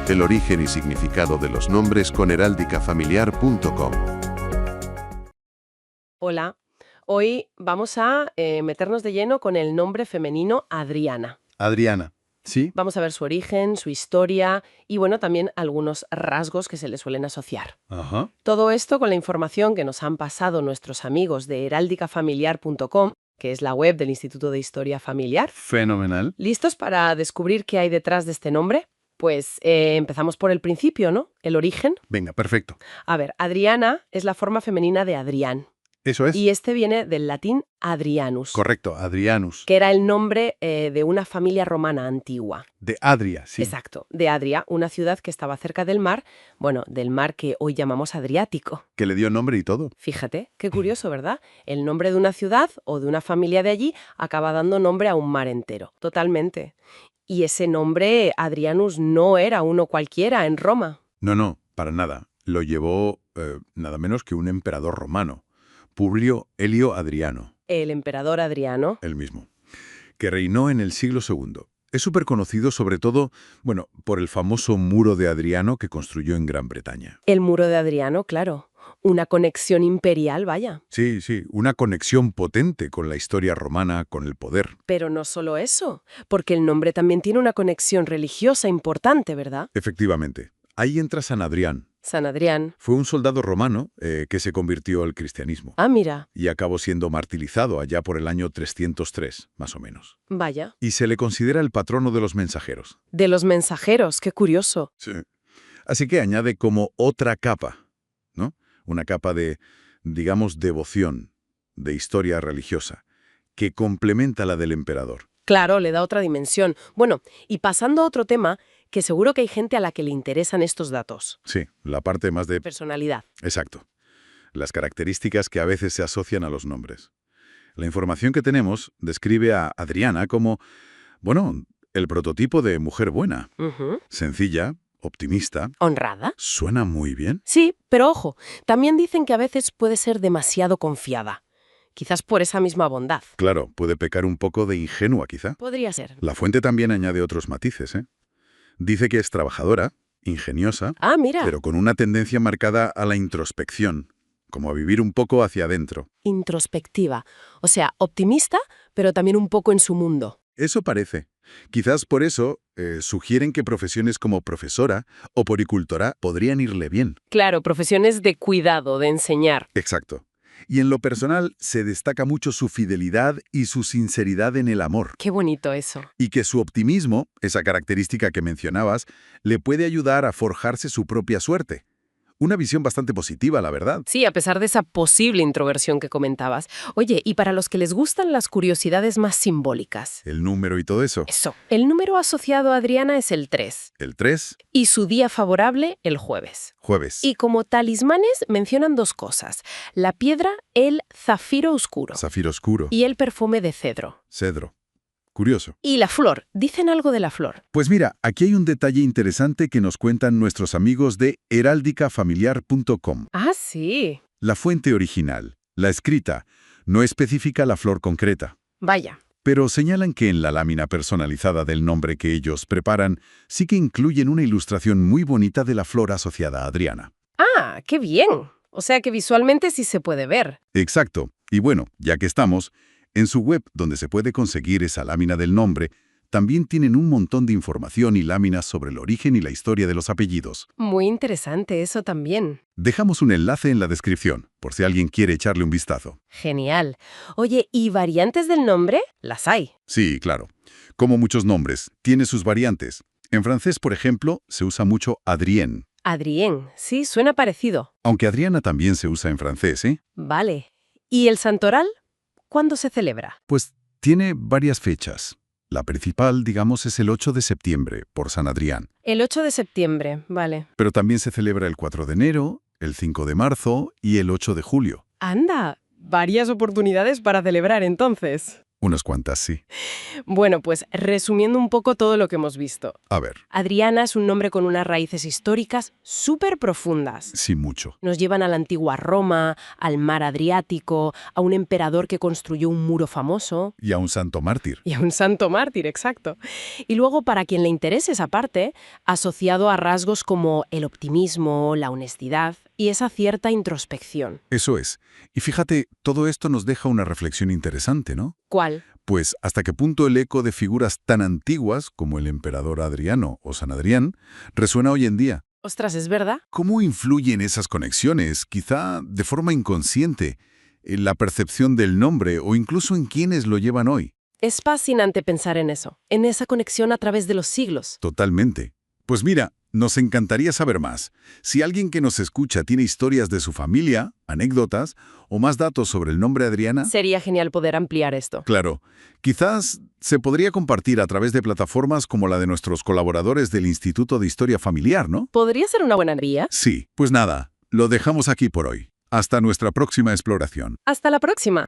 El origen y significado de los nombres con heráldicafamiliar.com. Hola, hoy vamos a meternos de lleno con el nombre femenino Adriana. Adriana, ¿sí? Vamos a ver su origen, su historia y, bueno, también algunos rasgos que se le suelen asociar. Ajá. Todo esto con la información que nos han pasado nuestros amigos de heráldicafamiliar.com, que es la web del Instituto de Historia Familiar. Fenomenal. ¿Listos para descubrir qué hay detrás de este nombre? Pues empezamos por el principio, ¿no? El origen. Venga, perfecto. A ver, Adriana es la forma femenina de Adrián. Eso es. Y este viene del latín Adrianus, Correcto, Adrianus. que era el nombre de una familia romana antigua. De Adria, sí. Exacto, de Adria, una ciudad que estaba cerca del mar, bueno, del mar que hoy llamamos Adriático. Que le dio nombre y todo. Fíjate, qué curioso, ¿verdad? El nombre de una ciudad o de una familia de allí acaba dando nombre a un mar entero, totalmente. Y ese nombre, Adrianus, no era uno cualquiera en Roma. No, para nada. Lo llevó nada menos que un emperador romano, Publio Helio Adriano, El emperador Adriano. el mismo, que reinó en el siglo II. Es súper conocido sobre todo, bueno, por el famoso muro de Adriano que construyó en Gran Bretaña. El muro de Adriano, claro. Una conexión imperial, vaya. Sí, una conexión potente con la historia romana, con el poder. Pero no solo eso, porque el nombre también tiene una conexión religiosa importante, ¿verdad? Efectivamente. Ahí entra San Adrián. San Adrián. Fue un soldado romano que se convirtió al cristianismo Ah, mira, y acabó siendo martirizado allá por el año 303, más o menos. vaya. Y se le considera el patrono de los mensajeros. De los mensajeros, qué curioso. Sí. Así que añade como otra capa, ¿no? Una capa de, digamos, devoción, de historia religiosa, que complementa la del emperador. Claro, le da otra dimensión. Bueno, y pasando a otro tema, que seguro que hay gente a la que le interesan estos datos. Sí, la parte más de... Personalidad. Exacto. Las características que a veces se asocian a los nombres. La información que tenemos describe a Adriana como, bueno, el prototipo de mujer buena. Ujú. Sencilla, optimista. ¿Honrada? Suena muy bien. Sí, pero ojo, también dicen que a veces puede ser demasiado confiada. Quizás por esa misma bondad. Claro, puede pecar un poco de ingenua, quizá. Podría ser. La fuente también añade otros matices, ¿eh? Dice que es trabajadora, ingeniosa, Ah, mira. pero con una tendencia marcada a la introspección, como a vivir un poco hacia adentro. Introspectiva. O sea, optimista, pero también un poco en su mundo. Eso parece. Quizás por eso sugieren que profesiones como profesora o poricultora podrían irle bien. Claro, profesiones de cuidado, de enseñar. Exacto. Y en lo personal se destaca mucho su fidelidad y su sinceridad en el amor. Qué bonito eso. Y que su optimismo, esa característica que mencionabas, le puede ayudar a forjarse su propia suerte. Una visión bastante positiva, la verdad. Sí, a pesar de esa posible introversión que comentabas. Oye, y para los que les gustan las curiosidades más simbólicas. El número y todo eso. Eso. El número asociado a Adriana es el 3. El 3, Y su día favorable, el jueves. jueves. Y como talismanes mencionan dos cosas. La piedra, el zafiro oscuro. Zafiro oscuro. Y el perfume de cedro. Cedro. Curioso. Y la flor. ¿Dicen algo de la flor? Pues mira, aquí hay un detalle interesante que nos cuentan nuestros amigos de heráldicafamiliar.com. Ah, sí. La fuente original, la escrita, no especifica la flor concreta, Vaya. pero señalan que en la lámina personalizada del nombre que ellos preparan sí que incluyen una ilustración muy bonita de la flor asociada a Adriana. Ah, qué bien. O sea que visualmente sí se puede ver. Exacto. Y bueno, ya que estamos, en su web, donde se puede conseguir esa lámina del nombre, también tienen un montón de información y láminas sobre el origen y la historia de los apellidos. Muy interesante eso también. Dejamos un enlace en la descripción, por si alguien quiere echarle un vistazo. Genial. Oye, ¿y variantes del nombre? Las hay. Sí, claro. Como muchos nombres, tiene sus variantes. En francés, por ejemplo, se usa mucho Adrien. Adrien. Sí, suena parecido. Aunque Adriana también se usa en francés, ¿eh? Vale. ¿Y el santoral? ¿Cuándo se celebra? Pues tiene varias fechas. La principal, digamos, es el 8 de septiembre, por San Adrián. El 8 de septiembre, vale. Pero también se celebra el 4 de enero, el 5 de marzo y el 8 de julio. Anda, varias oportunidades para celebrar entonces. Unas cuantas, sí. Bueno, pues resumiendo un poco todo lo que hemos visto. A ver, Adriana es un nombre con unas raíces históricas súper profundas. sí mucho. Nos llevan a la antigua Roma, al mar Adriático, a un emperador que construyó un muro famoso. Y a un santo mártir. Y a un santo mártir, exacto. Y luego, para quien le interese esa parte, asociado a rasgos como el optimismo, la honestidad y esa cierta introspección. Eso es. Y fíjate, todo esto nos deja una reflexión interesante, ¿no? ¿Cuál? Pues hasta qué punto el eco de figuras tan antiguas como el emperador Adriano o San Adrián resuena hoy en día. Ostras, ¿es verdad? ¿Cómo influyen esas conexiones, quizá de forma inconsciente, en la percepción del nombre o incluso en quienes lo llevan hoy? Es fascinante pensar en eso, en esa conexión a través de los siglos. Totalmente. Pues mira, nos encantaría saber más. Si alguien que nos escucha tiene historias de su familia, anécdotas o más datos sobre el nombre Adriana, Sería genial poder ampliar esto. claro, quizás se podría compartir a través de plataformas como la de nuestros colaboradores del Instituto de Historia Familiar, ¿no? ¿Podría ser una buena guía? Sí, pues nada, lo dejamos aquí por hoy. Hasta nuestra próxima exploración. Hasta la próxima.